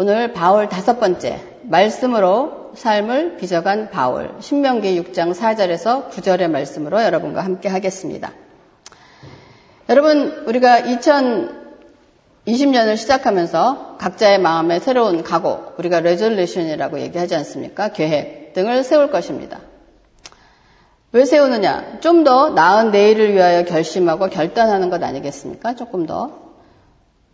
오늘 바울 5번째 말씀으로 삶을 빚어간 바울 신명기 6장 4절에서 9절의 말씀으로 여러분과 함께 하겠습니다. 여러분, 우리가 2020년을 시작하면서 각자의 마음에 새로운 각오, 우리가 레졸루션이라고 얘기하지 않습니까? 계획 등을 세울 것입니다. 왜 세우느냐? 좀 더 나은 내일을 위하여 결심하고 결단하는 것 아니겠습니까? 조금 더.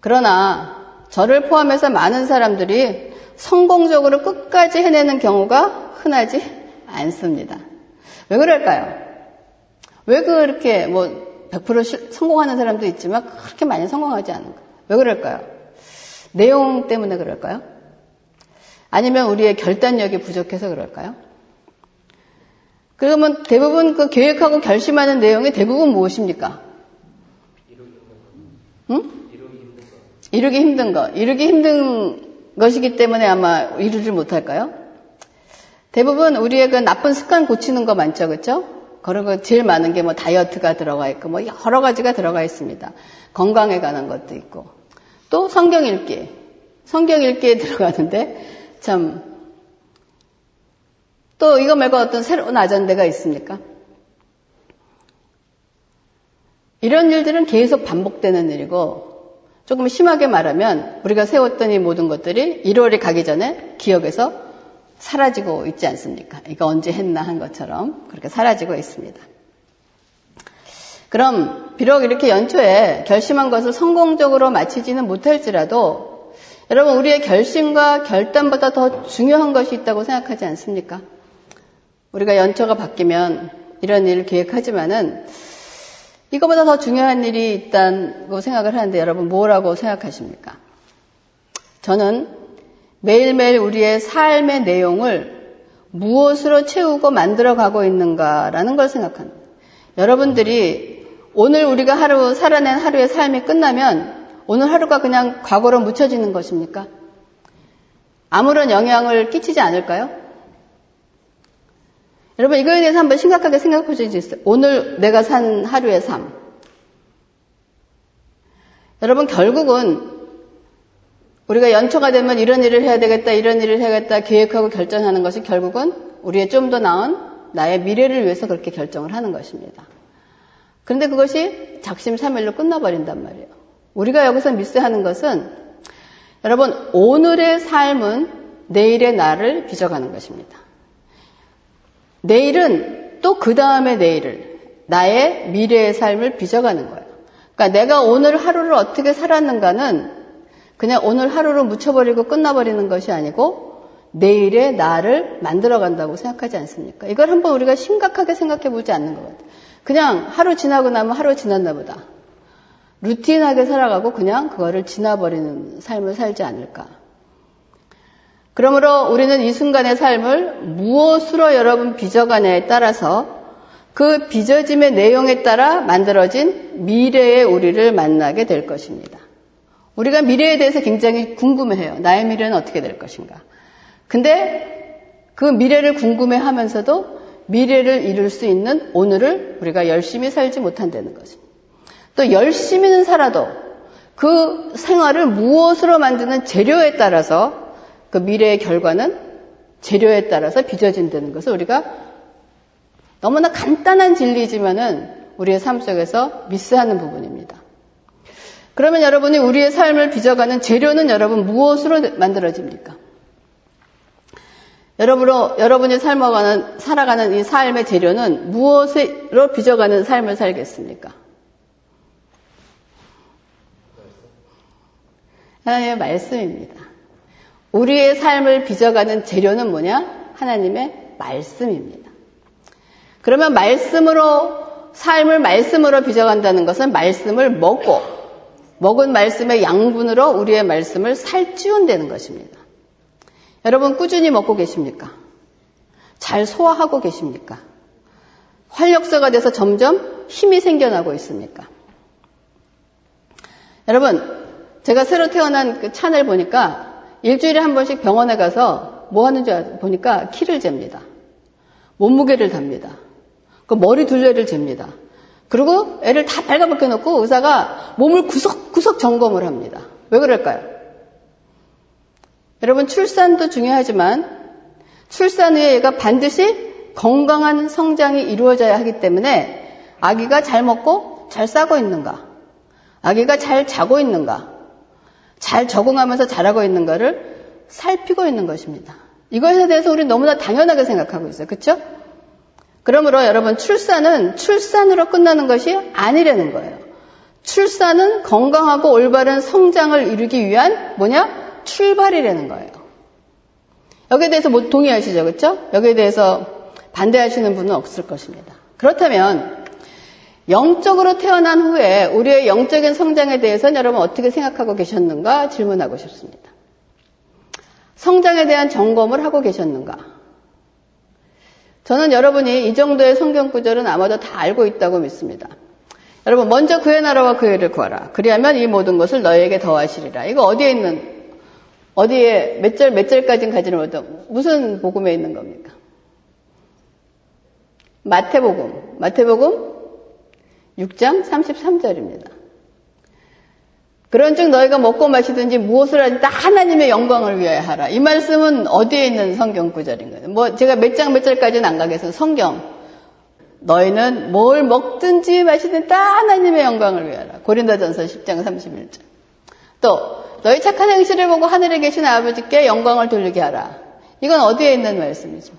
그러나 저를 포함해서 많은 사람들이 성공적으로 끝까지 해내는 경우가 흔하지 않습니다. 왜 그럴까요? 왜 그렇게 100% 성공하는 사람도 있지만 그렇게 많이 성공하지 않은가? 왜 그럴까요? 내용 때문에 그럴까요? 아니면 우리의 결단력이 부족해서 그럴까요? 그러면 대부분 그 계획하고 결심하는 내용이 대부분 무엇입니까? 이루기 힘든 것. 이루기 힘든 것이기 때문에 아마 이루지 못할까요? 대부분 우리의 그 나쁜 습관 고치는 거 많죠, 그렇죠? 그리고 제일 많은 게 다이어트가 들어가 있고 여러 가지가 들어가 있습니다. 건강에 관한 것도 있고 또 성경 읽기에 들어가는데 참 또 이거 말고 어떤 새로운 아전대가 있습니까? 이런 일들은 계속 반복되는 일이고 조금 심하게 말하면 우리가 세웠던 이 모든 것들이 1월이 가기 전에 기억에서 사라지고 있지 않습니까? 이거 언제 했나 한 것처럼 그렇게 사라지고 있습니다. 그럼 비록 이렇게 연초에 결심한 것을 성공적으로 마치지는 못할지라도 여러분 우리의 결심과 결단보다 더 중요한 것이 있다고 생각하지 않습니까? 우리가 연초가 바뀌면 이런 일을 계획하지만은 이거보다 더 중요한 일이 있다고 생각을 하는데 여러분 뭐라고 생각하십니까? 저는 매일매일 우리의 삶의 내용을 무엇으로 채우고 만들어가고 있는가라는 걸 생각합니다. 여러분들이 오늘 우리가 하루 살아낸 하루의 삶이 끝나면 오늘 하루가 그냥 과거로 묻혀지는 것입니까? 아무런 영향을 끼치지 않을까요? 여러분 이거에 대해서 한번 심각하게 생각해 보실 수 있어요. 오늘 내가 산 하루의 삶. 여러분 결국은 우리가 연초가 되면 이런 일을 해야 되겠다, 이런 일을 해야겠다 계획하고 결정하는 것이 결국은 우리의 좀 더 나은 나의 미래를 위해서 그렇게 결정을 하는 것입니다. 그런데 그것이 작심삼일로 끝나버린단 말이에요. 우리가 여기서 미스하는 것은 여러분 오늘의 삶은 내일의 나를 빚어가는 것입니다. 내일은 또 그 다음의 내일을 나의 미래의 삶을 빚어가는 거예요. 그러니까 내가 오늘 하루를 어떻게 살았는가는 그냥 오늘 하루로 묻혀버리고 끝나버리는 것이 아니고 내일의 나를 만들어간다고 생각하지 않습니까? 이걸 한번 우리가 심각하게 생각해 보지 않는 것 같아요. 그냥 하루 지나고 나면 하루 지났나 보다. 루틴하게 살아가고 그냥 그거를 지나버리는 삶을 살지 않을까. 그러므로 우리는 이 순간의 삶을 무엇으로 여러분 빚어가냐에 따라서 그 빚어짐의 내용에 따라 만들어진 미래의 우리를 만나게 될 것입니다. 우리가 미래에 대해서 굉장히 궁금해해요. 나의 미래는 어떻게 될 것인가. 근데 그 미래를 궁금해하면서도 미래를 이룰 수 있는 오늘을 우리가 열심히 살지 못한다는 것입니다. 또 열심히는 살아도 그 생활을 무엇으로 만드는 재료에 따라서 그 미래의 결과는 재료에 따라서 빚어진다는 것을 우리가 너무나 간단한 진리지만은 우리의 삶 속에서 미스하는 부분입니다. 그러면 여러분이 우리의 삶을 빚어가는 재료는 여러분 무엇으로 만들어집니까? 여러분이 살아가는 이 삶의 재료는 무엇으로 빚어가는 삶을 살겠습니까? 하나님의 말씀입니다. 우리의 삶을 빚어가는 재료는 뭐냐? 하나님의 말씀입니다. 그러면 삶을 말씀으로 빚어간다는 것은 말씀을 먹은 말씀의 양분으로 우리의 말씀을 살찌운다는 것입니다. 여러분 꾸준히 먹고 계십니까? 잘 소화하고 계십니까? 활력소가 돼서 점점 힘이 생겨나고 있습니까? 여러분 제가 새로 태어난 그 찬을 보니까 일주일에 한 번씩 병원에 가서 뭐 하는지 보니까 키를 잽니다. 몸무게를 답니다. 그 머리 둘레를 잽니다. 그리고 애를 다 빨가벗겨 놓고 의사가 몸을 구석구석 점검을 합니다. 왜 그럴까요? 여러분, 출산도 중요하지만 출산 후에 얘가 반드시 건강한 성장이 이루어져야 하기 때문에 아기가 잘 먹고 잘 싸고 있는가, 아기가 잘 자고 있는가, 잘 적응하면서 자라고 있는가를 살피고 있는 것입니다. 이것에 대해서 우리는 너무나 당연하게 생각하고 있어요. 그렇죠? 그러므로 여러분, 출산은 출산으로 끝나는 것이 아니라는 거예요. 출산은 건강하고 올바른 성장을 이루기 위한 출발이라는 거예요. 여기에 대해서 동의하시죠? 그렇죠? 여기에 대해서 반대하시는 분은 없을 것입니다. 그렇다면 영적으로 태어난 후에 우리의 영적인 성장에 대해서는 여러분 어떻게 생각하고 계셨는가 질문하고 싶습니다. 성장에 대한 점검을 하고 계셨는가? 저는 여러분이 이 정도의 성경 구절은 아마도 다 알고 있다고 믿습니다. 여러분, 먼저 그의 나라와 그의 의를 구하라. 그리하면 이 모든 것을 너희에게 더하시리라. 이거 어디에 몇 절까지는 가지는 못하고 무슨 복음에 있는 겁니까? 마태복음 6장 33절입니다. 그런즉 너희가 먹고 마시든지 무엇을 하든지 다 하나님의 영광을 위하여 하라. 이 말씀은 어디에 있는 성경 구절인가요? 제가 몇 절까지는 안 가겠어요. 성경. 너희는 뭘 먹든지 마시든지 다 하나님의 영광을 위하라. 고린도전서 10장 31절. 또 너희 착한 행실을 보고 하늘에 계신 아버지께 영광을 돌리게 하라. 이건 어디에 있는 말씀이죠?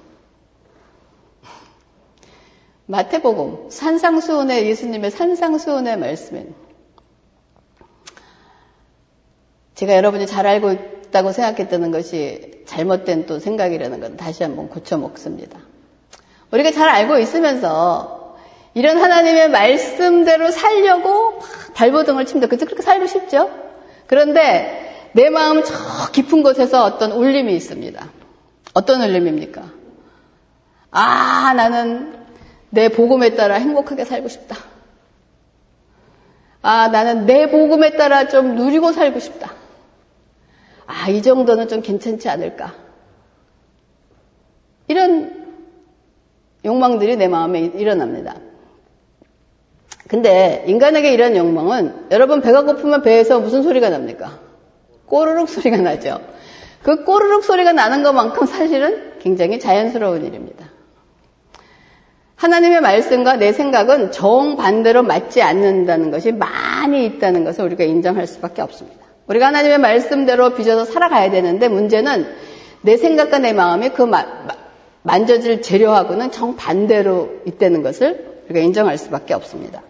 마태복음 산상수훈의 예수님의 산상수훈의 말씀입니다. 제가 여러분이 잘 알고 있다고 생각했다는 것이 잘못된 또 생각이라는 건 다시 한번 고쳐 먹습니다. 우리가 잘 알고 있으면서 이런 하나님의 말씀대로 살려고 발버둥을 칩니다. 그렇게 살고 싶죠? 그런데 내 마음 저 깊은 곳에서 어떤 울림이 있습니다. 어떤 울림입니까? 나는 내 복음에 따라 행복하게 살고 싶다. 나는 내 복음에 따라 좀 누리고 살고 싶다. 이 정도는 좀 괜찮지 않을까. 이런 욕망들이 내 마음에 일어납니다. 근데 인간에게 이런 욕망은 여러분 배가 고프면 배에서 무슨 소리가 납니까? 꼬르륵 소리가 나죠. 그 꼬르륵 소리가 나는 것만큼 사실은 굉장히 자연스러운 일입니다. 하나님의 말씀과 내 생각은 정반대로 맞지 않는다는 것이 많이 있다는 것을 우리가 인정할 수밖에 없습니다. 우리가 하나님의 말씀대로 빚어서 살아가야 되는데 문제는 내 생각과 내 마음이 그 만져질 재료하고는 정반대로 있다는 것을 우리가 인정할 수밖에 없습니다.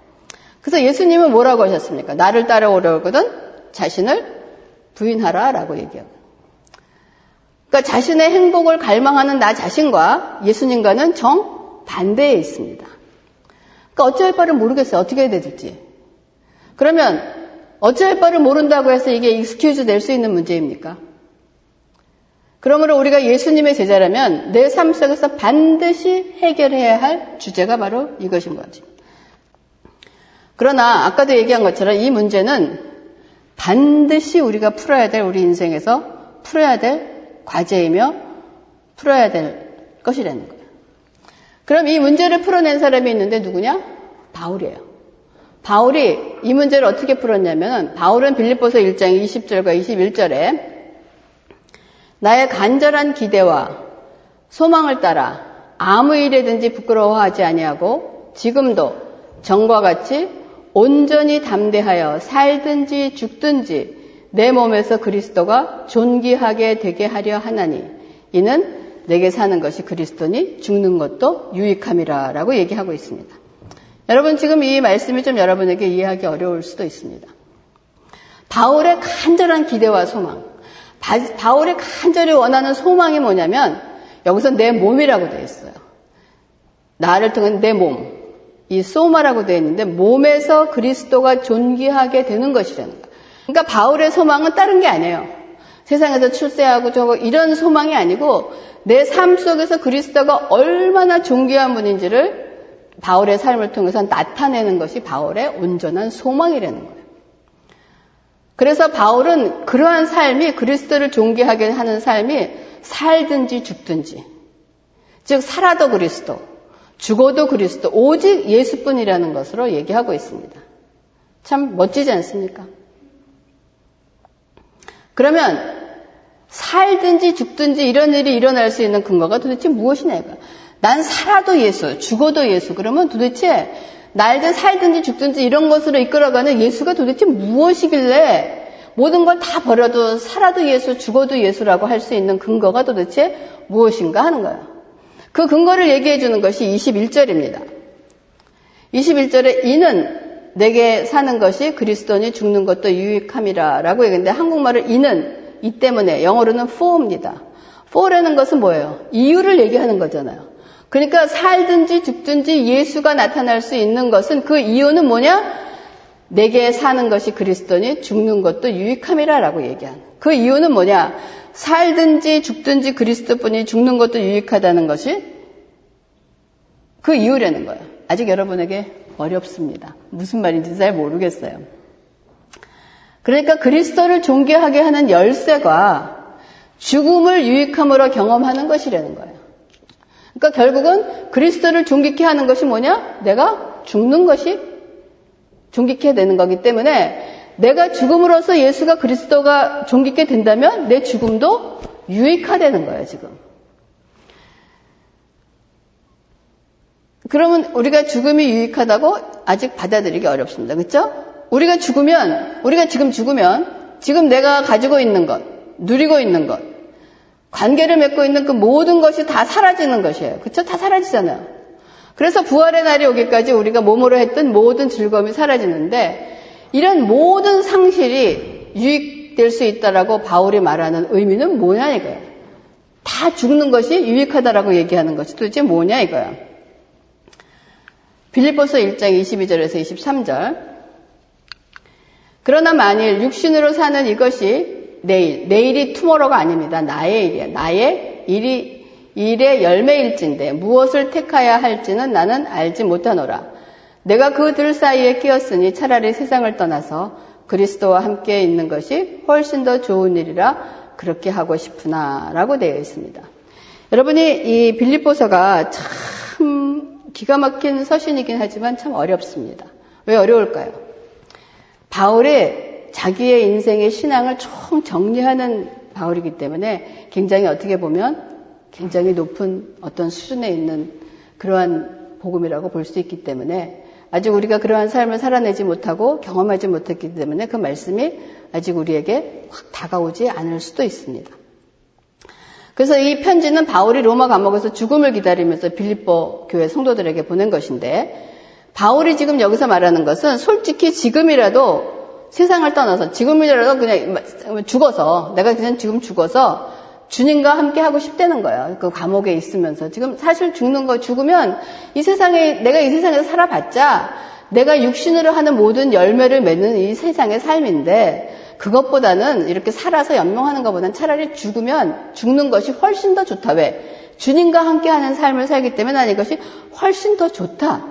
그래서 예수님은 뭐라고 하셨습니까? 나를 따라오려거든 자신을 부인하라 라고 얘기하고. 그러니까 자신의 행복을 갈망하는 나 자신과 예수님과는 정반대에 있습니다. 그러니까 어찌할 바를 모르겠어요. 어떻게 해야 될지. 그러면 어찌할 바를 모른다고 해서 이게 익스큐즈 낼 수 있는 문제입니까? 그러므로 우리가 예수님의 제자라면 내 삶 속에서 반드시 해결해야 할 주제가 바로 이것인 거죠. 그러나 아까도 얘기한 것처럼 이 문제는 반드시 우리가 풀어야 될 우리 인생에서 풀어야 될 과제이며 풀어야 될 것이라는 거예요. 그럼 이 문제를 풀어낸 사람이 있는데 누구냐? 바울이에요. 바울이 이 문제를 어떻게 풀었냐면 바울은 빌립보서 1장 20절과 21절에 나의 간절한 기대와 소망을 따라 아무 일에든지 부끄러워하지 아니하고 지금도 전과 같이 온전히 담대하여 살든지 죽든지 내 몸에서 그리스도가 존귀하게 되게 하려 하나니 이는 내게 사는 것이 그리스도니 죽는 것도 유익함이라 라고 얘기하고 있습니다. 여러분 지금 이 말씀이 좀 여러분에게 이해하기 어려울 수도 있습니다. 바울의 간절한 기대와 소망, 바울이 간절히 원하는 소망이 뭐냐면 여기서 내 몸이라고 되어 있어요. 나를 통한 내 몸, 이 소마라고 되어 있는데 몸에서 그리스도가 존귀하게 되는 것이라는 거예요. 그러니까 바울의 소망은 다른 게 아니에요. 세상에서 출세하고 저거 이런 소망이 아니고 내 삶 속에서 그리스도가 얼마나 존귀한 분인지를 바울의 삶을 통해서 나타내는 것이 바울의 온전한 소망이라는 거예요. 그래서 바울은 그러한 삶이 그리스도를 존귀하게 하는 삶이 살든지 죽든지, 즉 살아도 그리스도, 죽어도 그리스도, 오직 예수뿐이라는 것으로 얘기하고 있습니다. 참 멋지지 않습니까? 그러면 살든지 죽든지 이런 일이 일어날 수 있는 근거가 도대체 무엇이냐 이거야. 난 살아도 예수, 죽어도 예수. 그러면 도대체 날든 살든지 죽든지 이런 것으로 이끌어가는 예수가 도대체 무엇이길래 모든 걸 다 버려도 살아도 예수, 죽어도 예수라고 할 수 있는 근거가 도대체 무엇인가 하는 거예요. 그 근거를 얘기해 주는 것이 21절입니다. 21절에 이는 내게 사는 것이 그리스도니 죽는 것도 유익함이라 라고 얘기했는데 한국말을 이는, 이 때문에, 영어로는 for입니다. for라는 것은 뭐예요? 이유를 얘기하는 거잖아요. 그러니까 살든지 죽든지 예수가 나타날 수 있는 것은 그 이유는 뭐냐? 내게 사는 것이 그리스도니 죽는 것도 유익함이라 라고 얘기하는. 그 이유는 뭐냐? 살든지 죽든지 그리스도뿐이 죽는 것도 유익하다는 것이 그 이유라는 거예요. 아직 여러분에게 어렵습니다. 무슨 말인지 잘 모르겠어요. 그러니까 그리스도를 존귀하게 하는 열쇠가 죽음을 유익함으로 경험하는 것이라는 거예요. 그러니까 결국은 그리스도를 존귀케 하는 것이 뭐냐? 내가 죽는 것이 존귀케 되는 거기 때문에 내가 죽음으로써 예수가 그리스도가 존귀케 된다면 내 죽음도 유익화되는 거예요, 지금. 그러면 우리가 죽음이 유익하다고 아직 받아들이기 어렵습니다. 그렇죠? 우리가 지금 죽으면 지금 내가 가지고 있는 것, 누리고 있는 것, 관계를 맺고 있는 그 모든 것이 다 사라지는 것이에요. 그렇죠? 다 사라지잖아요. 그래서 부활의 날이 오기까지 우리가 몸으로 했던 모든 즐거움이 사라지는데 이런 모든 상실이 유익될 수 있다라고 바울이 말하는 의미는 뭐냐 이거예요. 다 죽는 것이 유익하다라고 얘기하는 것이 도대체 뭐냐 이거예요. 빌립보서 1장 22절에서 23절. 그러나 만일 육신으로 사는 이것이 내일이 투모로가 아닙니다. 나의 일이에요. 나의 일의 열매일진데 무엇을 택하야 할지는 나는 알지 못하노라. 내가 그들 사이에 끼었으니 차라리 세상을 떠나서 그리스도와 함께 있는 것이 훨씬 더 좋은 일이라 그렇게 하고 싶으나 라고 되어 있습니다. 여러분이 이 빌립보서가 참 기가 막힌 서신이긴 하지만 참 어렵습니다. 왜 어려울까요? 바울이 자기의 인생의 신앙을 총 정리하는 바울이기 때문에 굉장히 어떻게 보면 굉장히 높은 어떤 수준에 있는 그러한 복음이라고 볼 수 있기 때문에 아직 우리가 그러한 삶을 살아내지 못하고 경험하지 못했기 때문에 그 말씀이 아직 우리에게 확 다가오지 않을 수도 있습니다. 그래서 이 편지는 바울이 로마 감옥에서 죽음을 기다리면서 빌립보 교회 성도들에게 보낸 것인데 바울이 지금 여기서 말하는 것은 솔직히 지금이라도 세상을 떠나서 지금이라도 그냥 죽어서 내가 그냥 지금 죽어서 주님과 함께 하고 싶다는 거예요. 그 감옥에 있으면서. 지금 사실 죽으면 내가 이 세상에서 살아봤자 내가 육신으로 하는 모든 열매를 맺는 이 세상의 삶인데 그것보다는 이렇게 살아서 연명하는 것보다는 차라리 죽는 것이 훨씬 더 좋다. 왜? 주님과 함께 하는 삶을 살기 때문에 나는 이것이 훨씬 더 좋다.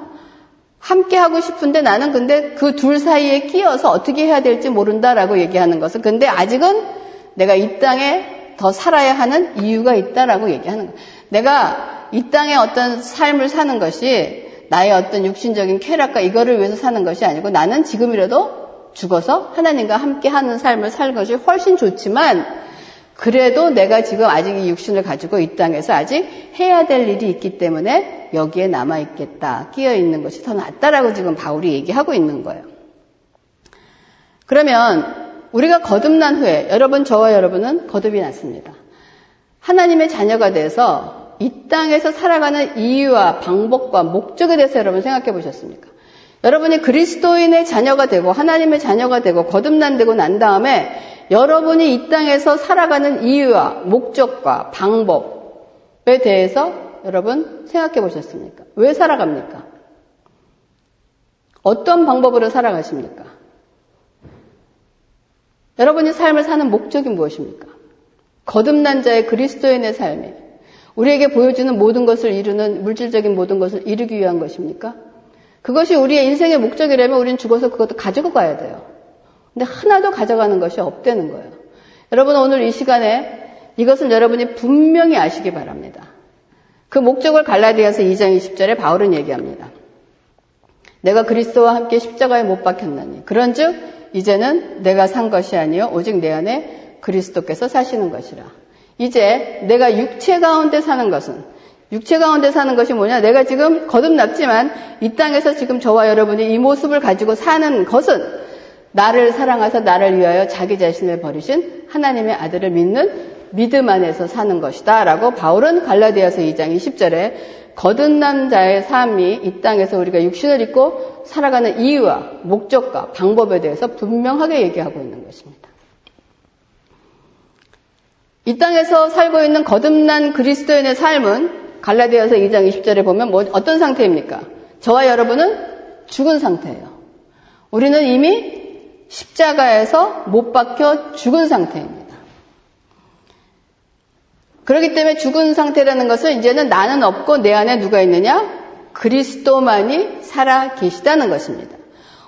함께 하고 싶은데 나는 근데 그 둘 사이에 끼어서 어떻게 해야 될지 모른다라고 얘기하는 것은 근데 아직은 내가 이 땅에 더 살아야 하는 이유가 있다라고 얘기하는 거예요. 내가 이 땅에 어떤 삶을 사는 것이 나의 어떤 육신적인 쾌락과 이거를 위해서 사는 것이 아니고 나는 지금이라도 죽어서 하나님과 함께 하는 삶을 사는 것이 훨씬 좋지만 그래도 내가 지금 아직 이 육신을 가지고 이 땅에서 아직 해야 될 일이 있기 때문에 여기에 남아있겠다. 끼어있는 것이 더 낫다라고 지금 바울이 얘기하고 있는 거예요. 그러면 우리가 거듭난 후에 저와 여러분은 거듭이 났습니다. 하나님의 자녀가 돼서 이 땅에서 살아가는 이유와 방법과 목적에 대해서 여러분 생각해 보셨습니까? 여러분이 그리스도인의 자녀가 되고 하나님의 자녀가 되고 거듭난되고 난 다음에 여러분이 이 땅에서 살아가는 이유와 목적과 방법에 대해서 여러분 생각해 보셨습니까? 왜 살아갑니까? 어떤 방법으로 살아가십니까? 여러분이 삶을 사는 목적이 무엇입니까? 거듭난 자의 그리스도인의 삶이 우리에게 보여주는 모든 것을 이루는 물질적인 모든 것을 이루기 위한 것입니까? 그것이 우리의 인생의 목적이라면 우리는 죽어서 그것도 가지고 가야 돼요. 근데 하나도 가져가는 것이 없다는 거예요. 여러분 오늘 이 시간에 이것을 여러분이 분명히 아시기 바랍니다. 그 목적을 갈라디아서 2장 20절에 바울은 얘기합니다. 내가 그리스도와 함께 십자가에 못 박혔나니 그런즉 이제는 내가 산 것이 아니요 오직 내 안에 그리스도께서 사시는 것이라. 이제 내가 육체 가운데 사는 것이 뭐냐? 내가 지금 거듭났지만 이 땅에서 지금 저와 여러분이 이 모습을 가지고 사는 것은 나를 사랑하사 나를 위하여 자기 자신을 버리신 하나님의 아들을 믿는 믿음 안에서 사는 것이다 라고 바울은 갈라디아서 2장 20절에 거듭난 자의 삶이 이 땅에서 우리가 육신을 입고 살아가는 이유와 목적과 방법에 대해서 분명하게 얘기하고 있는 것입니다. 이 땅에서 살고 있는 거듭난 그리스도인의 삶은 갈라디아서 2장 20절에 보면 어떤 상태입니까? 저와 여러분은 죽은 상태예요. 우리는 이미 십자가에서 못 박혀 죽은 상태입니다. 그렇기 때문에 죽은 상태라는 것은 이제는 나는 없고 내 안에 누가 있느냐? 그리스도만이 살아 계시다는 것입니다.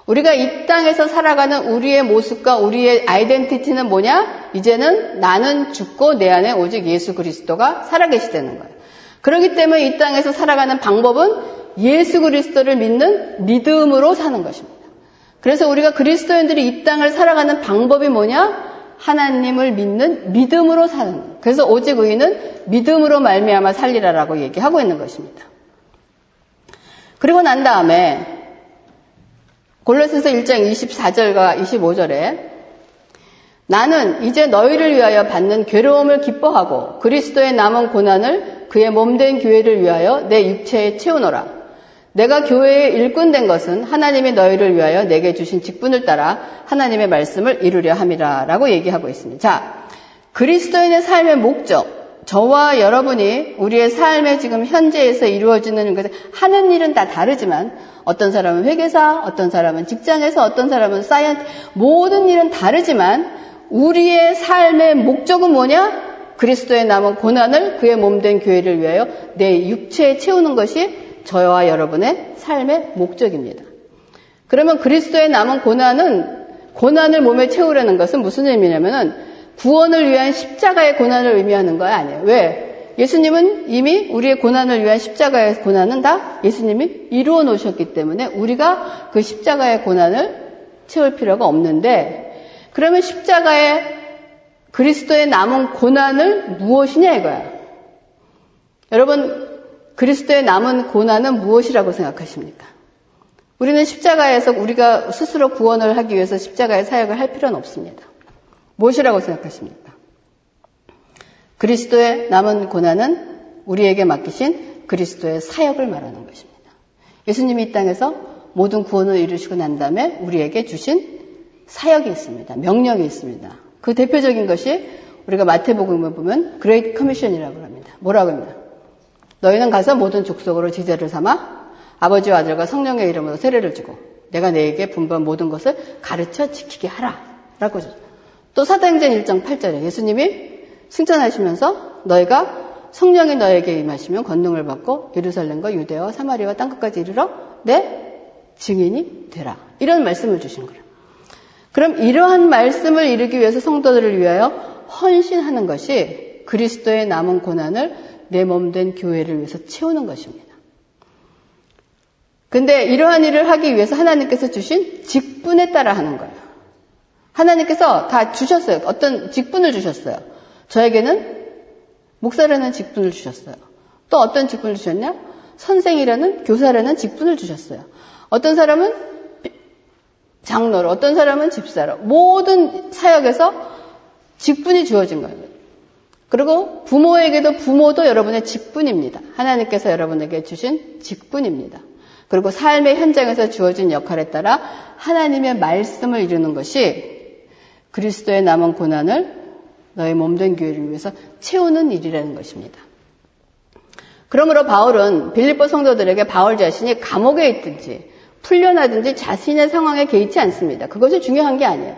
우리가 이 땅에서 살아가는 우리의 모습과 우리의 아이덴티티는 뭐냐? 이제는 나는 죽고 내 안에 오직 예수 그리스도가 살아 계시다는 거예요. 그렇기 때문에 이 땅에서 살아가는 방법은 예수 그리스도를 믿는 믿음으로 사는 것입니다. 그래서 우리가 그리스도인들이 이 땅을 살아가는 방법이 뭐냐? 하나님을 믿는 믿음으로 사는 거예요. 그래서 오직 의인은 믿음으로 말미암아 살리라라고 얘기하고 있는 것입니다. 그리고 난 다음에 골로새서 1장 24절과 25절에 나는 이제 너희를 위하여 받는 괴로움을 기뻐하고 그리스도의 남은 고난을 그의 몸된 교회를 위하여 내 육체에 채우노라. 내가 교회의 일꾼 된 것은 하나님이 너희를 위하여 내게 주신 직분을 따라 하나님의 말씀을 이루려 함이라 라고 얘기하고 있습니다. 자, 그리스도인의 삶의 목적, 저와 여러분이 우리의 삶에 지금 현재에서 이루어지는 것을 하는 일은 다 다르지만 어떤 사람은 회계사, 어떤 사람은 직장에서, 어떤 사람은 사이언스, 모든 일은 다르지만 우리의 삶의 목적은 뭐냐? 그리스도의 남은 고난을 그의 몸된 교회를 위하여 내 육체에 채우는 것이 저와 여러분의 삶의 목적입니다. 그러면 그리스도의 남은 고난을 몸에 채우려는 것은 무슨 의미냐면은 구원을 위한 십자가의 고난을 의미하는 거 아니에요. 왜? 예수님은 이미 우리의 고난을 위한 십자가의 고난은 다 예수님이 이루어 놓으셨기 때문에 우리가 그 십자가의 고난을 채울 필요가 없는데, 그러면 십자가의 그리스도의 남은 고난을 무엇이냐 이거야. 여러분, 그리스도의 남은 고난은 무엇이라고 생각하십니까? 우리는 십자가에서 우리가 스스로 구원을 하기 위해서 십자가의 사역을 할 필요는 없습니다. 무엇이라고 생각하십니까? 그리스도의 남은 고난은 우리에게 맡기신 그리스도의 사역을 말하는 것입니다. 예수님이 이 땅에서 모든 구원을 이루시고 난 다음에 우리에게 주신 사역이 있습니다. 명령이 있습니다. 그 대표적인 것이 우리가 마태복음을 보면 그레이트 커미션이라고 합니다. 뭐라고 합니다? 너희는 가서 모든 족속으로 제자를 삼아 아버지와 아들과 성령의 이름으로 세례를 주고 내가 너희에게 분부한 모든 것을 가르쳐 지키게 하라 라고 하죠. 또 사도행전 1장 8절에 예수님이 승천하시면서 너희가 성령이 너희에게 임하시면 권능을 받고 예루살렘과 유대와 사마리아와 땅끝까지 이르러 내 증인이 되라. 이런 말씀을 주신 거예요. 그럼 이러한 말씀을 이루기 위해서 성도들을 위하여 헌신하는 것이 그리스도의 남은 고난을 내 몸된 교회를 위해서 채우는 것입니다. 근데 이러한 일을 하기 위해서 하나님께서 주신 직분에 따라 하는 거예요. 하나님께서 다 주셨어요. 어떤 직분을 주셨어요. 저에게는 목사라는 직분을 주셨어요. 또 어떤 직분을 주셨냐? 선생이라는, 교사라는 직분을 주셨어요. 어떤 사람은 장로로, 어떤 사람은 집사로, 모든 사역에서 직분이 주어진 거예요. 그리고 부모도 여러분의 직분입니다. 하나님께서 여러분에게 주신 직분입니다. 그리고 삶의 현장에서 주어진 역할에 따라 하나님의 말씀을 이루는 것이 그리스도의 남은 고난을 너의 몸된 교회를 위해서 채우는 일이라는 것입니다. 그러므로 바울은 빌립보 성도들에게 바울 자신이 감옥에 있든지 풀려나든지 자신의 상황에 개의치 않습니다. 그것이 중요한 게 아니에요.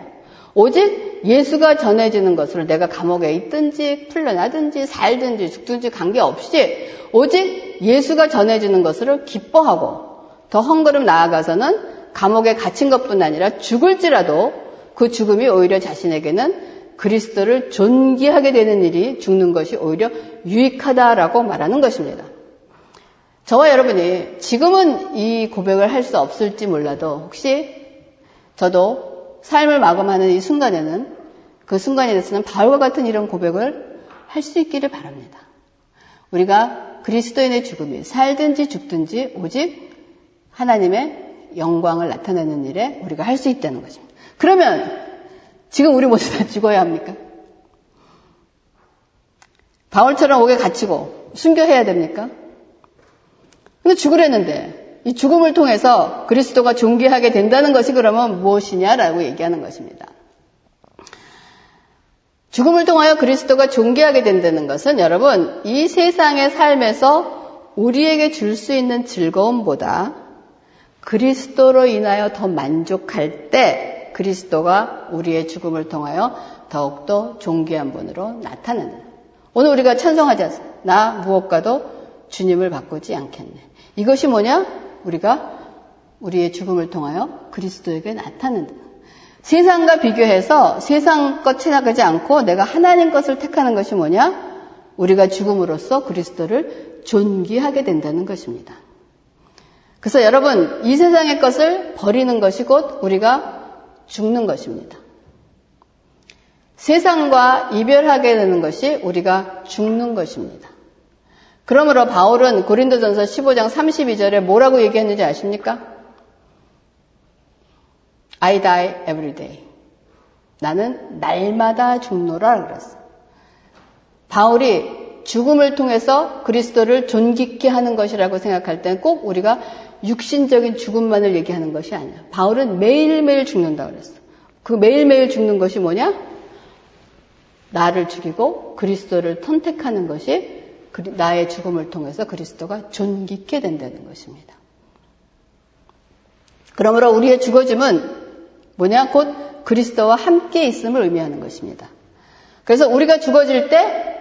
오직 예수가 전해지는 것을 내가 감옥에 있든지 풀려나든지 살든지 죽든지 관계없이 오직 예수가 전해지는 것을 기뻐하고 더 한 걸음 나아가서는 감옥에 갇힌 것뿐 아니라 죽을지라도 그 죽음이 오히려 자신에게는 그리스도를 존귀하게 되는 일이 죽는 것이 오히려 유익하다라고 말하는 것입니다. 저와 여러분이 지금은 이 고백을 할 수 없을지 몰라도 혹시 저도 삶을 마감하는 이 순간에는 그 순간에 대해서는 바울과 같은 이런 고백을 할 수 있기를 바랍니다. 우리가 그리스도인의 죽음이 살든지 죽든지 오직 하나님의 영광을 나타내는 일에 우리가 할 수 있다는 것입니다. 그러면 지금 우리 모두 다 죽어야 합니까? 바울처럼 옥에 갇히고 순교해야 됩니까? 근데 죽으려는데 이 죽음을 통해서 그리스도가 존귀하게 된다는 것이 그러면 무엇이냐라고 얘기하는 것입니다. 죽음을 통하여 그리스도가 존귀하게 된다는 것은 여러분 이 세상의 삶에서 우리에게 줄 수 있는 즐거움보다 그리스도로 인하여 더 만족할 때 그리스도가 우리의 죽음을 통하여 더욱더 존귀한 분으로 나타나는, 오늘 우리가 찬송하지 않습니까? 나 무엇과도 주님을 바꾸지 않겠네. 이것이 뭐냐? 우리가 우리의 죽음을 통하여 그리스도에게 나타낸다. 세상과 비교해서 세상 것 생각하지 않고 내가 하나님 것을 택하는 것이 뭐냐? 우리가 죽음으로써 그리스도를 존귀하게 된다는 것입니다. 그래서 여러분, 이 세상의 것을 버리는 것이 곧 우리가 죽는 것입니다. 세상과 이별하게 되는 것이 우리가 죽는 것입니다. 그러므로 바울은 고린도전서 15장 32절에 뭐라고 얘기했는지 아십니까? I die every day. 나는 날마다 죽노라 그랬어. 바울이 죽음을 통해서 그리스도를 존귀케 하는 것이라고 생각할 때는 꼭 우리가 육신적인 죽음만을 얘기하는 것이 아니야. 바울은 매일매일 죽는다고 그랬어. 그 매일매일 죽는 것이 뭐냐? 나를 죽이고 그리스도를 선택하는 것이 나의 죽음을 통해서 그리스도가 존귀케 된다는 것입니다. 그러므로 우리의 죽어짐은 뭐냐? 곧 그리스도와 함께 있음을 의미하는 것입니다. 그래서 우리가 죽어질 때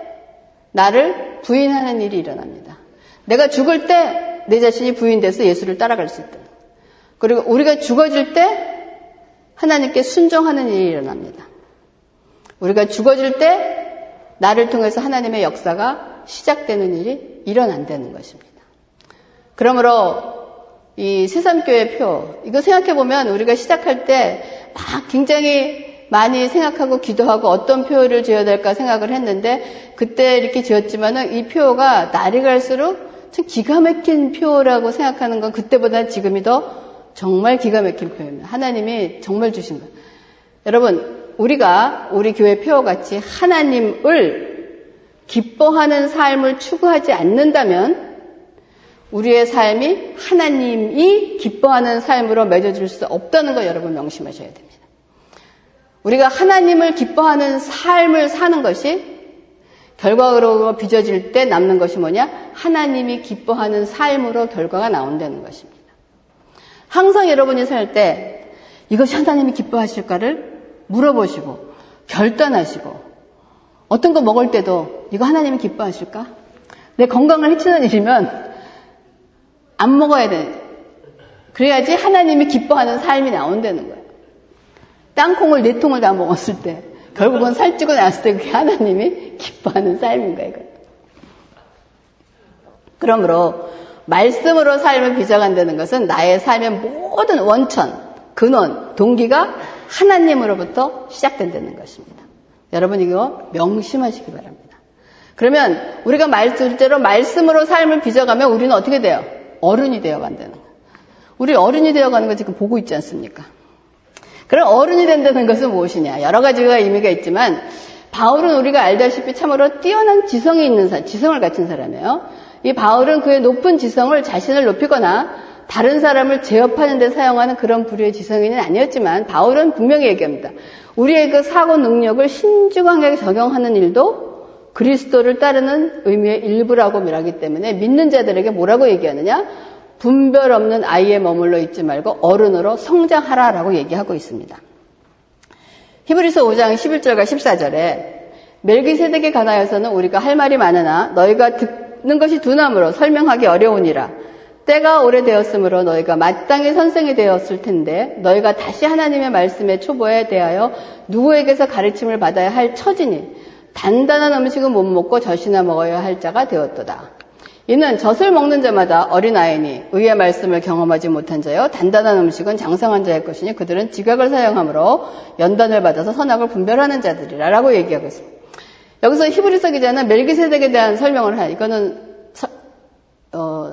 나를 부인하는 일이 일어납니다. 내가 죽을 때 내 자신이 부인돼서 예수를 따라갈 수 있다. 그리고 우리가 죽어질 때 하나님께 순종하는 일이 일어납니다. 우리가 죽어질 때 나를 통해서 하나님의 역사가 시작되는 일이 일어난다는 것입니다. 그러므로 이 새삼교회 표, 이거 생각해보면 우리가 시작할 때 막 굉장히 많이 생각하고 기도하고 어떤 표를 지어야 될까 생각을 했는데 그때 이렇게 지었지만은 이 표가 날이 갈수록 참 기가 막힌 표라고 생각하는 건 그때보다 지금이 더 정말 기가 막힌 표입니다. 하나님이 정말 주신 거예요. 여러분, 우리가 우리 교회 표어같이 하나님을 기뻐하는 삶을 추구하지 않는다면 우리의 삶이 하나님이 기뻐하는 삶으로 맺어질 수 없다는 거 여러분 명심하셔야 됩니다. 우리가 하나님을 기뻐하는 삶을 사는 것이 결과로 빚어질 때 남는 것이 뭐냐? 하나님이 기뻐하는 삶으로 결과가 나온다는 것입니다. 항상 여러분이 살 때 이것이 하나님이 기뻐하실까를 물어보시고 결단하시고 어떤 거 먹을 때도 이거 하나님이 기뻐하실까? 내 건강을 해치는 일이면 안 먹어야 돼. 그래야지 하나님이 기뻐하는 삶이 나온다는 거예요. 땅콩을 4통을 다 먹었을 때 결국은 살찌고 났을 때 그게 하나님이 기뻐하는 삶인 거예요. 그러므로 말씀으로 삶을 빚어간다는 것은 나의 삶의 모든 원천, 근원, 동기가 하나님으로부터 시작된다는 것입니다. 여러분 이거 명심하시기 바랍니다. 그러면 우리가 실제로 말씀으로 삶을 빚어가면 우리는 어떻게 돼요? 어른이 되어간다는 거예요. 우리 어른이 되어가는 거 지금 보고 있지 않습니까? 그럼 어른이 된다는 것은 무엇이냐? 여러 가지가 의미가 있지만 바울은 우리가 알다시피 참으로 뛰어난 지성이 있는 사람, 지성을 갖춘 사람이에요. 이 바울은 그의 높은 지성을 자신을 높이거나 다른 사람을 제압하는 데 사용하는 그런 부류의 지성인은 아니었지만 바울은 분명히 얘기합니다. 우리의 그 사고 능력을 신중하게 적용하는 일도 그리스도를 따르는 의미의 일부라고 말하기 때문에 믿는 자들에게 뭐라고 얘기하느냐? 분별 없는 아이에 머물러 있지 말고 어른으로 성장하라라고 얘기하고 있습니다. 히브리서 5장 11절과 14절에 멜기세덱에 관하여서는 우리가 할 말이 많으나 너희가 듣는 것이 두나무로 설명하기 어려우니라. 때가 오래되었으므로 너희가 마땅히 선생이 되었을 텐데 너희가 다시 하나님의 말씀의 초보에 대하여 누구에게서 가르침을 받아야 할 처지니 단단한 음식은 못 먹고 젖이나 먹어야 할 자가 되었도다. 이는 젖을 먹는 자마다 어린아이니 의의 말씀을 경험하지 못한 자여 단단한 음식은 장성한 자의 것이니 그들은 지각을 사용함으로 연단을 받아서 선악을 분별하는 자들이라 라고 얘기하고 있습니다. 여기서 히브리서 기자는 멜기세덱에 대한 설명을 이거는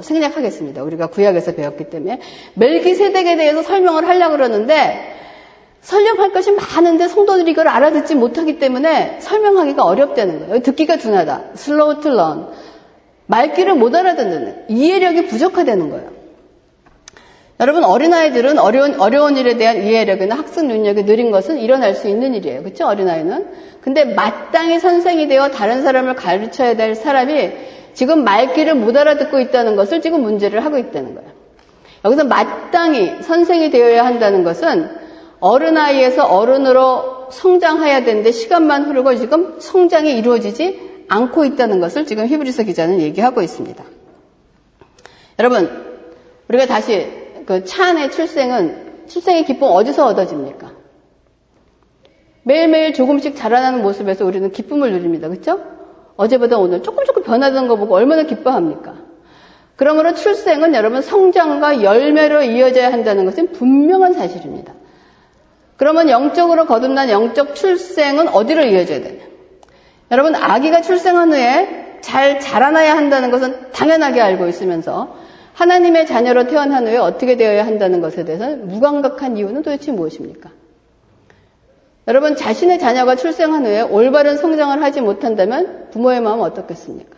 생략하겠습니다. 우리가 구약에서 배웠기 때문에 멜기세덱에 대해서 설명을 하려고 그러는데 설명할 것이 많은데 성도들이 이걸 알아듣지 못하기 때문에 설명하기가 어렵다는 거예요. 듣기가 둔하다. slow to learn. 말귀를 못 알아듣는, 이해력이 부족하다는 거예요. 여러분, 어린아이들은 어려운 일에 대한 이해력이나 학습 능력이 느린 것은 일어날 수 있는 일이에요. 그렇죠? 어린아이는. 근데 마땅히 선생이 되어 다른 사람을 가르쳐야 될 사람이 지금 말귀를 못 알아듣고 있다는 것을 지금 문제를 하고 있다는 거예요. 여기서 마땅히 선생이 되어야 한다는 것은 어른아이에서 어른으로 성장해야 되는데 시간만 흐르고 지금 성장이 이루어지지 않고 있다는 것을 지금 히브리서 기자는 얘기하고 있습니다. 여러분, 우리가 다시 그 차 안의 출생의 기쁨 어디서 얻어집니까? 매일매일 조금씩 자라나는 모습에서 우리는 기쁨을 누립니다. 그렇죠? 어제보다 오늘 조금 변화되는 거 보고 얼마나 기뻐합니까? 그러므로 출생은 여러분 성장과 열매로 이어져야 한다는 것은 분명한 사실입니다. 그러면 영적으로 거듭난 영적 출생은 어디로 이어져야 되냐? 여러분, 아기가 출생한 후에 잘 자라나야 한다는 것은 당연하게 알고 있으면서 하나님의 자녀로 태어난 후에 어떻게 되어야 한다는 것에 대해서는 무감각한 이유는 도대체 무엇입니까? 여러분, 자신의 자녀가 출생한 후에 올바른 성장을 하지 못한다면 부모의 마음은 어떻겠습니까?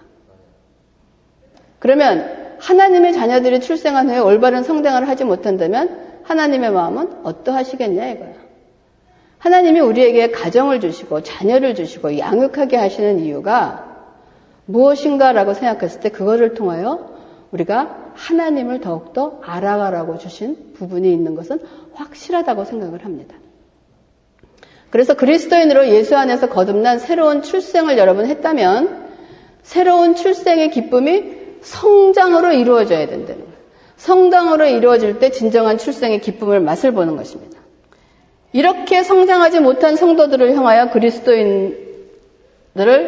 그러면 하나님의 자녀들이 출생한 후에 올바른 성장을 하지 못한다면 하나님의 마음은 어떠하시겠냐 이거야. 하나님이 우리에게 가정을 주시고 자녀를 주시고 양육하게 하시는 이유가 무엇인가라고 생각했을 때 그거를 통하여 우리가 하나님을 더욱더 알아가라고 주신 부분이 있는 것은 확실하다고 생각을 합니다. 그래서 그리스도인으로 예수 안에서 거듭난 새로운 출생을 여러분 했다면 새로운 출생의 기쁨이 성장으로 이루어져야 된다는 거예요. 성장으로 이루어질 때 진정한 출생의 기쁨을 맛을 보는 것입니다. 이렇게 성장하지 못한 성도들을 향하여 그리스도인들을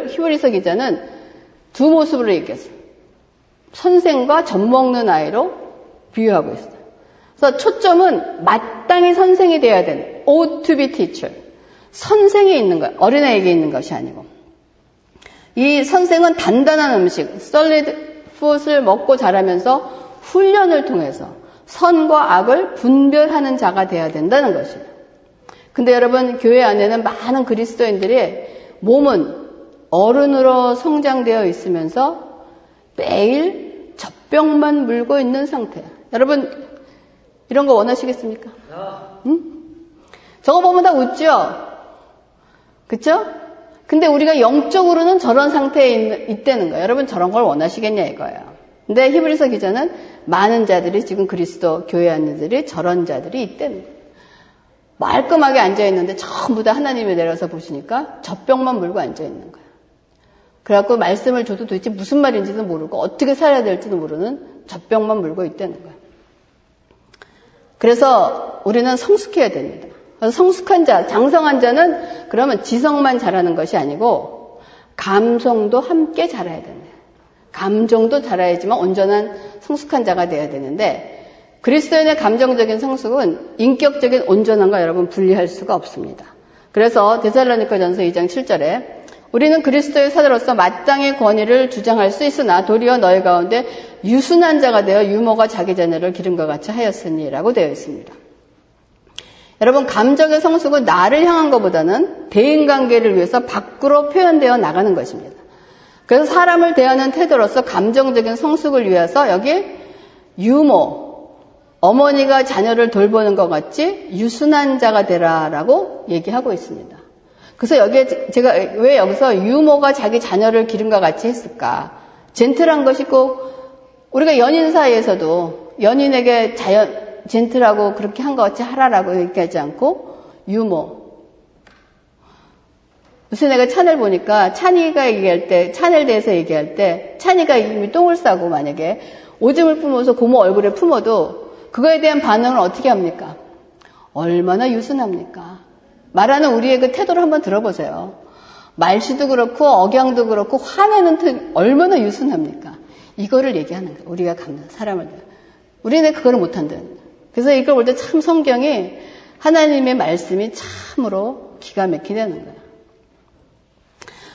히브리서 기자는 두 모습으로 얘기했어요. 선생과 젖먹는 아이로 비유하고 있어요. 그래서 초점은 마땅히 선생이 되어야 되는 ought to be teacher. 선생이 있는 거예요. 어린아이에게 있는 것이 아니고. 이 선생은 단단한 음식, solid food을 먹고 자라면서 훈련을 통해서 선과 악을 분별하는 자가 되어야 된다는 것이에요. 근데 여러분, 교회 안에는 많은 그리스도인들이 몸은 어른으로 성장되어 있으면서 매일 젖병만 물고 있는 상태예요. 여러분, 이런 거 원하시겠습니까? 응? 저거 보면 다 웃죠? 그쵸? 근데 우리가 영적으로는 저런 상태에 있다는 거예요. 여러분, 저런 걸 원하시겠냐 이거예요. 근데 히브리서 기자는 많은 자들이 지금 그리스도 교회 안에들이 저런 자들이 있다는 거예요. 말끔하게 앉아있는데 전부 다 하나님이 내려서 보시니까 젖병만 물고 앉아있는 거예요. 그래갖고 말씀을 줘도 도대체 무슨 말인지도 모르고 어떻게 살아야 될지도 모르는 젖병만 물고 있다는 거예요. 그래서 우리는 성숙해야 됩니다. 그래서 성숙한 자, 장성한 자는 그러면 지성만 자라는 것이 아니고 감성도 함께 자라야 됩니다. 감정도 자라야지만 온전한 성숙한 자가 되어야 되는데 그리스도인의 감정적인 성숙은 인격적인 온전함과 여러분 분리할 수가 없습니다. 그래서 데살로니가전서 2장 7절에 우리는 그리스도의 사도로서 마땅히 권위를 주장할 수 있으나 도리어 너희 가운데 유순한 자가 되어 유모가 자기 자녀를 기름과 같이 하였으니 라고 되어 있습니다. 여러분, 감정의 성숙은 나를 향한 것보다는 대인관계를 위해서 밖으로 표현되어 나가는 것입니다. 그래서 사람을 대하는 태도로서 감정적인 성숙을 위해서 여기 유모, 어머니가 자녀를 돌보는 것 같이 유순한 자가 되라라고 얘기하고 있습니다. 그래서 여기에 제가 왜 여기서 유모가 자기 자녀를 기름과 같이 했을까? 젠틀한 것이 꼭 우리가 연인 사이에서도 연인에게 젠틀하고 그렇게 한 것 같이 하라라고 얘기하지 않고 유모. 무슨 내가 찬을 보니까 찬이가 얘기할 때, 찬에 대해서 얘기할 때 찬이가 이미 똥을 싸고 만약에 오줌을 품어서 고모 얼굴에 품어도 그거에 대한 반응을 어떻게 합니까? 얼마나 유순합니까? 말하는 우리의 그 태도를 한번 들어보세요. 말씨도 그렇고 억양도 그렇고 화내는 얼마나 유순합니까? 이거를 얘기하는 거예요. 우리가 갖는 사람을. 우리는 그거를 못한다는 거예요. 그래서 이걸 볼 때 참 성경이 하나님의 말씀이 참으로 기가 막히다는 거예요.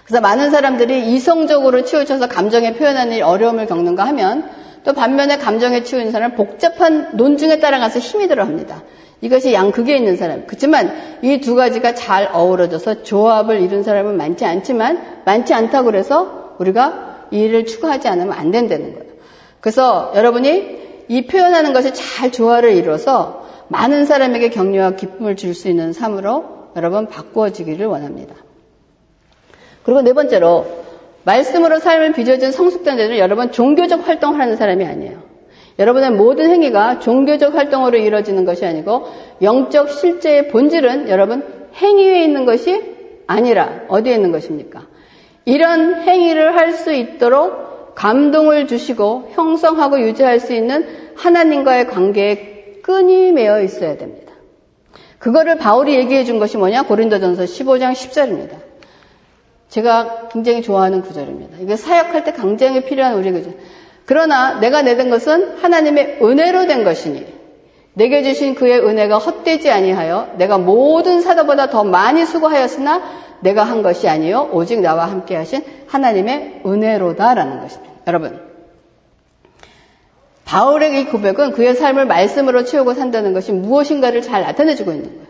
그래서 많은 사람들이 이성적으로 치우쳐서 감정에 표현하는 어려움을 겪는가 하면 또 반면에 감정에 치우는 사람은 복잡한 논증에 따라가서 힘이 들어합니다. 이것이 양극에 있는 사람. 그렇지만 이 두 가지가 잘 어우러져서 조합을 이룬 사람은 많지 않지만 많지 않다고 그래서 우리가 이 일을 추구하지 않으면 안 된다는 거예요. 그래서 여러분이 이 표현하는 것이 잘 조화를 이루어서 많은 사람에게 격려와 기쁨을 줄 수 있는 삶으로 여러분 바꾸어지기를 원합니다. 그리고 네 번째로 말씀으로 삶을 빚어준 성숙된 자들은 여러분 종교적 활동을 하는 사람이 아니에요. 여러분의 모든 행위가 종교적 활동으로 이루어지는 것이 아니고 영적 실제의 본질은 여러분 행위에 있는 것이 아니라 어디에 있는 것입니까? 이런 행위를 할 수 있도록 감동을 주시고 형성하고 유지할 수 있는 하나님과의 관계에 끈이 매어 있어야 됩니다. 그거를 바울이 얘기해 준 것이 뭐냐? 고린도전서 15장 10절입니다. 제가 굉장히 좋아하는 구절입니다. 이게 사역할 때 굉장히 필요한 우리 구절. 그러나 내가 내던 것은 하나님의 은혜로 된 것이니 내게 주신 그의 은혜가 헛되지 아니하여 내가 모든 사도보다 더 많이 수고하였으나 내가 한 것이 아니요 오직 나와 함께 하신 하나님의 은혜로다라는 것입니다. 여러분, 바울의 이 고백은 그의 삶을 말씀으로 채우고 산다는 것이 무엇인가를 잘 나타내주고 있는 거예요.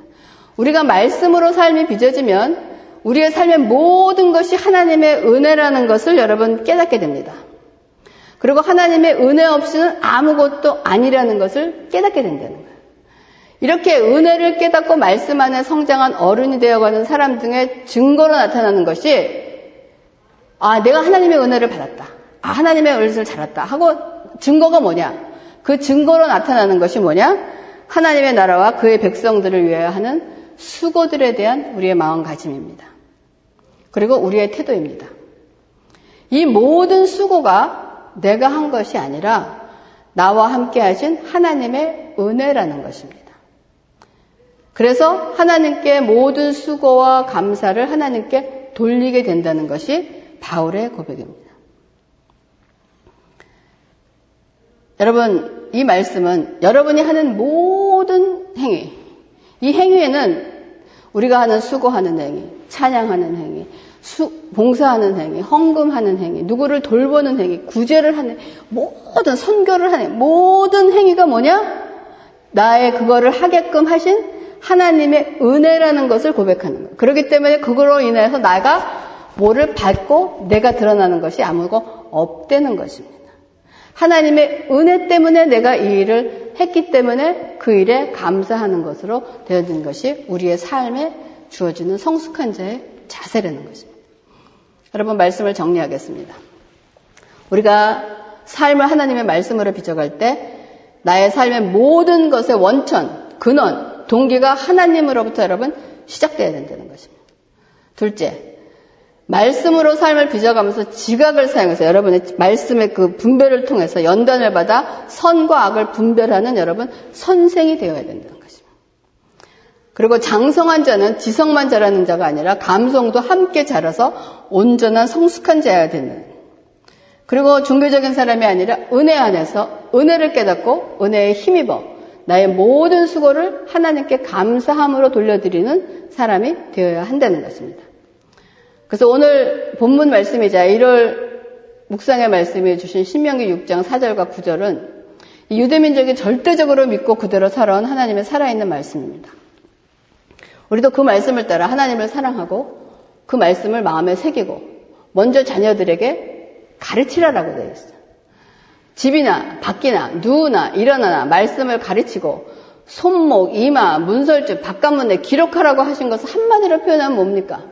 우리가 말씀으로 삶이 빚어지면 우리의 삶의 모든 것이 하나님의 은혜라는 것을 여러분 깨닫게 됩니다. 그리고 하나님의 은혜 없이는 아무것도 아니라는 것을 깨닫게 된다는 거예요. 이렇게 은혜를 깨닫고 말씀 안에 성장한 어른이 되어가는 사람 중에 증거로 나타나는 것이 내가 하나님의 은혜를 받았다. 하나님의 은혜를 잘했다 하고 증거가 뭐냐? 그 증거로 나타나는 것이 뭐냐? 하나님의 나라와 그의 백성들을 위하여 하는 수고들에 대한 우리의 마음가짐입니다. 그리고 우리의 태도입니다. 이 모든 수고가 내가 한 것이 아니라 나와 함께 하신 하나님의 은혜라는 것입니다. 그래서 하나님께 모든 수고와 감사를 하나님께 돌리게 된다는 것이 바울의 고백입니다. 여러분, 이 말씀은 여러분이 하는 모든 행위, 이 행위에는 우리가 하는 수고하는 행위, 찬양하는 행위, 봉사하는 행위, 헌금하는 행위, 누구를 돌보는 행위, 구제를 하는 모든 선교를 하는 모든 행위가 뭐냐? 나의 그거를 하게끔 하신 하나님의 은혜라는 것을 고백하는 거예요. 그렇기 때문에 그거로 인해서 나가 뭐를 받고 내가 드러나는 것이 아무것도 없다는 것입니다. 하나님의 은혜 때문에 내가 이 일을 했기 때문에 그 일에 감사하는 것으로 되어진 것이 우리의 삶에 주어지는 성숙한 자의 자세라는 것입니다. 여러분, 말씀을 정리하겠습니다. 우리가 삶을 하나님의 말씀으로 빚어갈 때 나의 삶의 모든 것의 원천, 근원, 동기가 하나님으로부터 여러분 시작돼야 된다는 것입니다. 둘째, 말씀으로 삶을 빚어가면서 지각을 사용해서 여러분의 말씀의 그 분별을 통해서 연단을 받아 선과 악을 분별하는 여러분 선생이 되어야 된다는 것입니다. 그리고 장성한 자는 지성만 자라는 자가 아니라 감성도 함께 자라서 온전한 성숙한 자여야 된다는 거예요. 그리고 종교적인 사람이 아니라 은혜 안에서 은혜를 깨닫고 은혜에 힘입어 나의 모든 수고를 하나님께 감사함으로 돌려드리는 사람이 되어야 한다는 것입니다. 그래서 오늘 본문 말씀이자 1월 묵상의 말씀해 주신 신명기 6장 4절과 9절은 유대민족이 절대적으로 믿고 그대로 살아온 하나님의 살아있는 말씀입니다. 우리도 그 말씀을 따라 하나님을 사랑하고 그 말씀을 마음에 새기고 먼저 자녀들에게 가르치라라고 되어 있어요. 집이나 밖이나 누우나 일어나나 말씀을 가르치고 손목, 이마, 문설주, 바깥문에 기록하라고 하신 것을 한마디로 표현하면 뭡니까?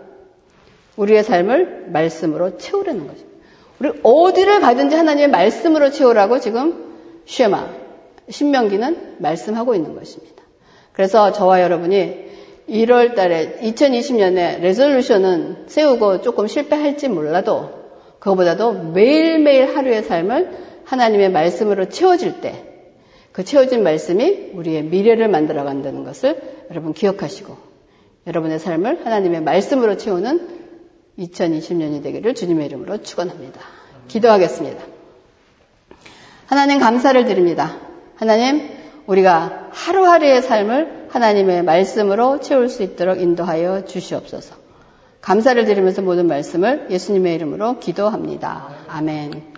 우리의 삶을 말씀으로 채우라는 거죠. 우리 어디를 가든지 하나님의 말씀으로 채우라고 지금 쉐마, 신명기는 말씀하고 있는 것입니다. 그래서 저와 여러분이 1월 달에 2020년에 레졸루션은 세우고 조금 실패할지 몰라도 그거보다도 매일매일 하루의 삶을 하나님의 말씀으로 채워질 때 그 채워진 말씀이 우리의 미래를 만들어 간다는 것을 여러분 기억하시고 여러분의 삶을 하나님의 말씀으로 채우는 2020년이 되기를 주님의 이름으로 축원합니다. 기도하겠습니다. 하나님 감사를 드립니다. 하나님, 우리가 하루하루의 삶을 하나님의 말씀으로 채울 수 있도록 인도하여 주시옵소서. 감사를 드리면서 모든 말씀을 예수님의 이름으로 기도합니다. 아멘.